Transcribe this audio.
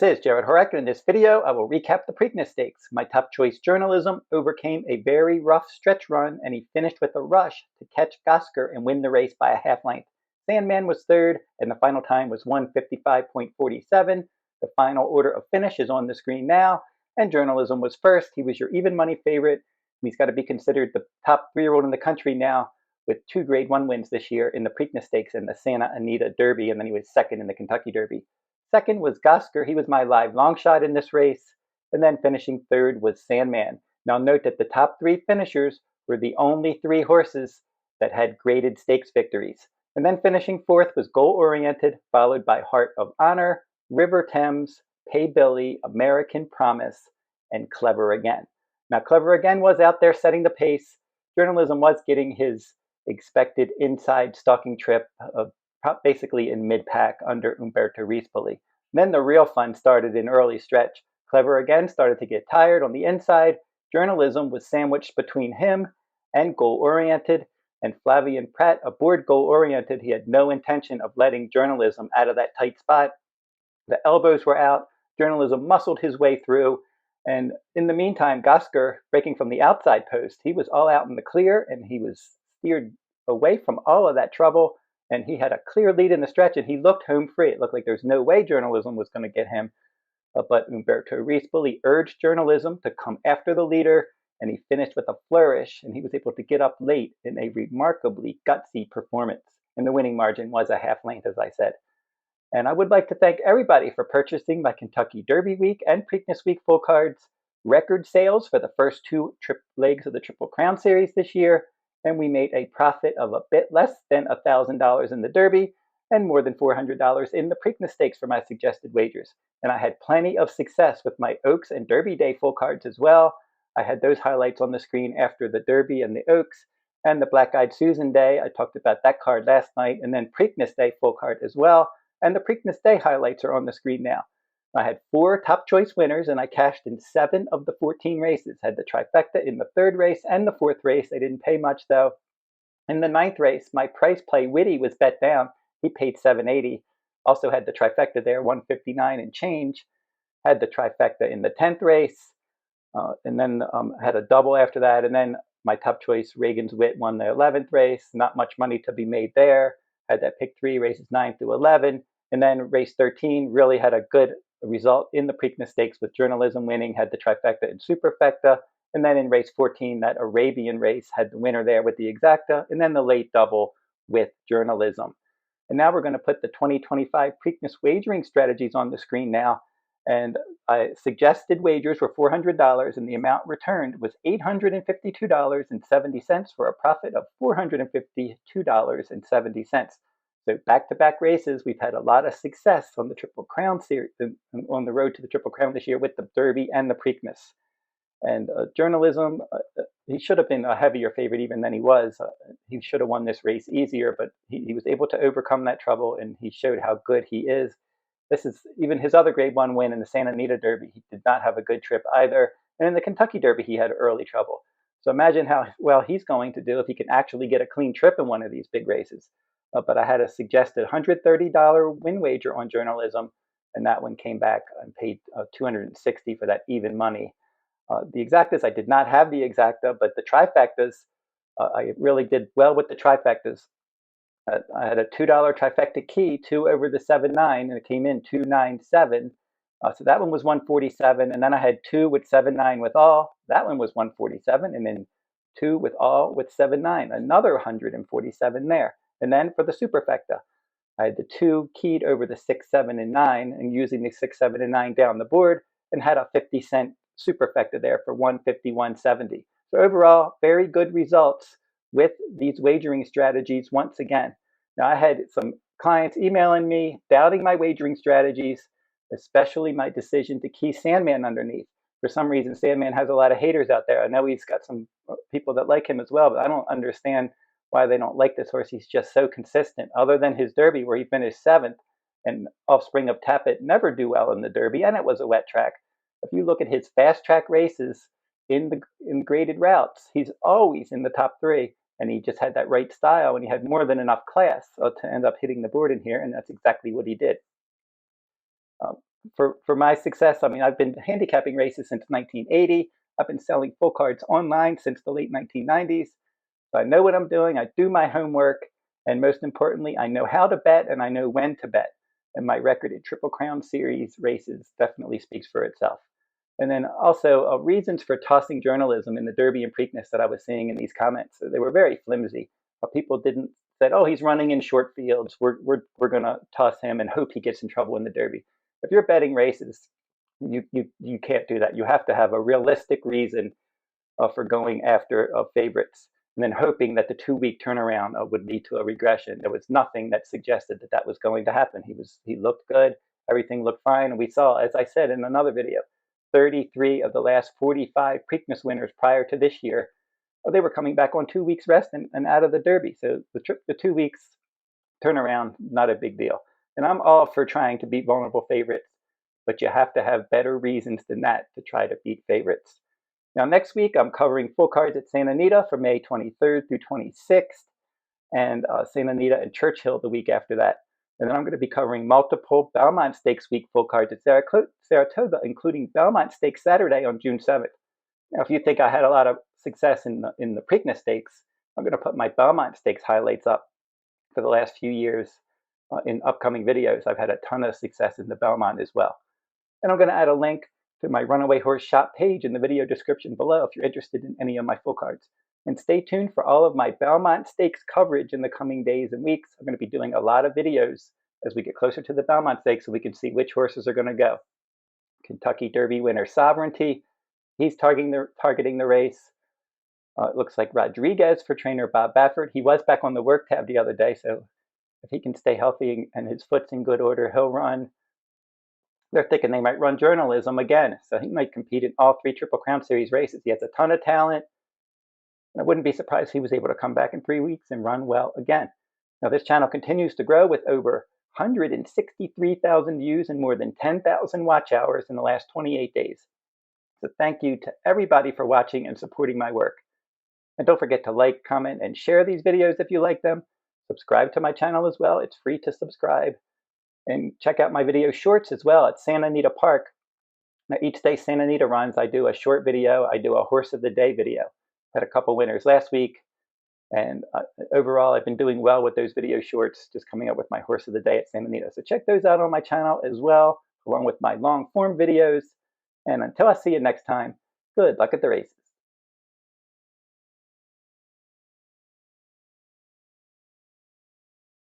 This is Jarrod Horak, and in this video I will recap the Preakness Stakes. My top choice journalism overcame a very rough stretch run, and he finished with a rush to catch Gosger and win the race by a half length. Sandman was third, and the final time was 1:55.47. The final order of finish is on the screen now, and journalism was first. He was your even money favorite. He's got to be considered the top 3-year-old in the country now, with 2 Grade 1 wins this year in the Preakness Stakes and the Santa Anita Derby, and then he was second in the Kentucky Derby. Second was Gosger. He was my live long shot in this race. And then finishing third was Sandman. Now note that the top 3 finishers were the only 3 horses that had graded stakes victories. And then finishing fourth was Goal Oriented, followed by Heart of Honor, River Thames, Pay Billy, American Promise, and Clever Again. Now Clever Again was out there setting the pace. Journalism was getting his expected inside stalking trip of basically in mid-pack under Umberto Rispoli. Then the real fun started in early stretch. Clever Again started to get tired on the inside. Journalism was sandwiched between him and Goal Oriented, and Flavien Prat aboard Goal Oriented. He had no intention of letting Journalism out of that tight spot. The elbows were out. Journalism muscled his way through, and in the meantime, Gosger, breaking from the outside post, he was all out in the clear, and he was steered away from all of that trouble. And he had a clear lead in the stretch, and he looked home free. It looked like there's no way Journalism was going to get him. But Umberto Rispoli urged Journalism to come after the leader, and he finished with a flourish, and he was able to get up late in a remarkably gutsy performance. And the winning margin was a half length, as I said. And I would like to thank everybody for purchasing my Kentucky Derby Week and Preakness Week full cards. Record sales for the first 2 legs of the Triple Crown Series this year. And we made a profit of a bit less than $1,000 in the Derby and more than $400 in the Preakness Stakes for my suggested wagers. And I had plenty of success with my Oaks and Derby Day full cards as well. I had those highlights on the screen after the Derby and the Oaks and the Black Eyed Susan Day. I talked about that card last night, and then Preakness Day full card as well. And the Preakness Day highlights are on the screen now. I had 4 top choice winners, and I cashed in 7 of the 14 races. Had the trifecta in the 3rd race and the 4th race. I didn't pay much, though. In the 9th race, my price play Witty was bet down. He paid $7.80. Also had the trifecta there, $159 and change. Had the trifecta in the 10th race, and then had a double after that. And then my top choice, Reagan's Wit, won the 11th race. Not much money to be made there. Had that pick 3, races 9 through 11. And then race 13 really had a good result in the Preakness Stakes with Journalism winning, had the trifecta in Superfecta, and then in race 14, that Arabian race had the winner there with the exacta, and then the late double with Journalism. And now we're going to put the 2025 Preakness wagering strategies on the screen now. And I suggested wagers were $400, and the amount returned was $852.70 for a profit of $452.70. So back-to-back races, we've had a lot of success on the Triple Crown series, on the road to the Triple Crown this year with the Derby and the Preakness. And Journalism, he should have been a heavier favorite even than he was. He should have won this race easier, but he was able to overcome that trouble, and he showed how good he is. This is even his other Grade 1 win in the Santa Anita Derby. He did not have a good trip either. And in the Kentucky Derby, he had early trouble. So imagine how well he's going to do if he can actually get a clean trip in one of these big races. But I had a suggested $130 win wager on Journalism, and that one came back and paid $260 for that even money. The exactas, I did not have the exacta, but the trifectas, I really did well with the trifectas. I had a $2 trifecta key, 2 over the 7-9, and it came in 297. So that one was 147, and then I had 2 with 7-9 with all. That one was 147, and then 2 with all with 7-9, another 147 there. And then for the Superfecta, I had the 2 keyed over the 6, 7, and 9, and using the 6, 7, and 9 down the board, and had a 50-cent Superfecta there for 151.70. So overall, very good results with these wagering strategies once again. Now, I had some clients emailing me, doubting my wagering strategies, especially my decision to key Sandman underneath. For some reason, Sandman has a lot of haters out there. I know he's got some people that like him as well, but I don't understand why they don't like this horse. He's just so consistent. Other than his Derby, where he finished 7th, and Offspring of Tappet never do well in the Derby, and it was a wet track. If you look at his fast track races in graded routes, he's always in the top 3, and he just had that right style, and he had more than enough class to end up hitting the board in here, and that's exactly what he did. for my success, I mean, I've been handicapping races since 1980. I've been selling full cards online since the late 1990s. So I know what I'm doing. I do my homework. And most importantly, I know how to bet and I know when to bet. And my record in Triple Crown Series races definitely speaks for itself. And then also reasons for tossing journalism in the Derby and Preakness that I was seeing in these comments. They were very flimsy. People didn't said, "Oh, he's running in short fields. We're going to toss him and hope he gets in trouble in the Derby." If you're betting races, you can't do that. You have to have a realistic reason for going after favorites and then hoping that the 2-week turnaround would lead to a regression. There was nothing that suggested that that was going to happen. He looked good. Everything looked fine. And we saw, as I said in another video, 33 of the last 45 Preakness winners prior to this year, they were coming back on 2 weeks rest and out of the Derby. So the 2 weeks turnaround, not a big deal. And I'm all for trying to beat vulnerable favorites, but you have to have better reasons than that to try to beat favorites. Now, next week, I'm covering full cards at Santa Anita from May 23rd through 26th, and Santa Anita and Churchill the week after that. And then I'm going to be covering multiple Belmont Stakes week full cards at Saratoga, including Belmont Stakes Saturday on June 7th. Now, if you think I had a lot of success in the Preakness Stakes, I'm going to put my Belmont Stakes highlights up for the last few years in upcoming videos. I've had a ton of success in the Belmont as well. And I'm going to add a link to my Runaway Horse shop page in the video description below if you're interested in any of my full cards. And stay tuned for all of my Belmont Stakes coverage in the coming days and weeks. I'm going to be doing a lot of videos as we get closer to the Belmont Stakes so we can see which horses are going to go. Kentucky Derby winner Sovereignty, he's targeting the race. It looks like Rodriguez for trainer Bob Baffert. He was back on the work tab the other day, so if he can stay healthy and his foot's in good order, he'll run. They're thinking they might run journalism again, so he might compete in all 3 Triple Crown Series races. He has a ton of talent. I wouldn't be surprised if he was able to come back in 3 weeks and run well again. Now, this channel continues to grow with over 163,000 views and more than 10,000 watch hours in the last 28 days. So thank you to everybody for watching and supporting my work. And don't forget to like, comment, and share these videos if you like them. Subscribe to my channel as well. It's free to subscribe. And check out my video shorts as well at Santa Anita Park. Now, each day Santa Anita runs, I do a short video. I do a horse of the day video. Had a couple winners last week. And overall, I've been doing well with those video shorts, just coming up with my horse of the day at Santa Anita. So check those out on my channel as well, along with my long form videos. And until I see you next time, good luck at the races.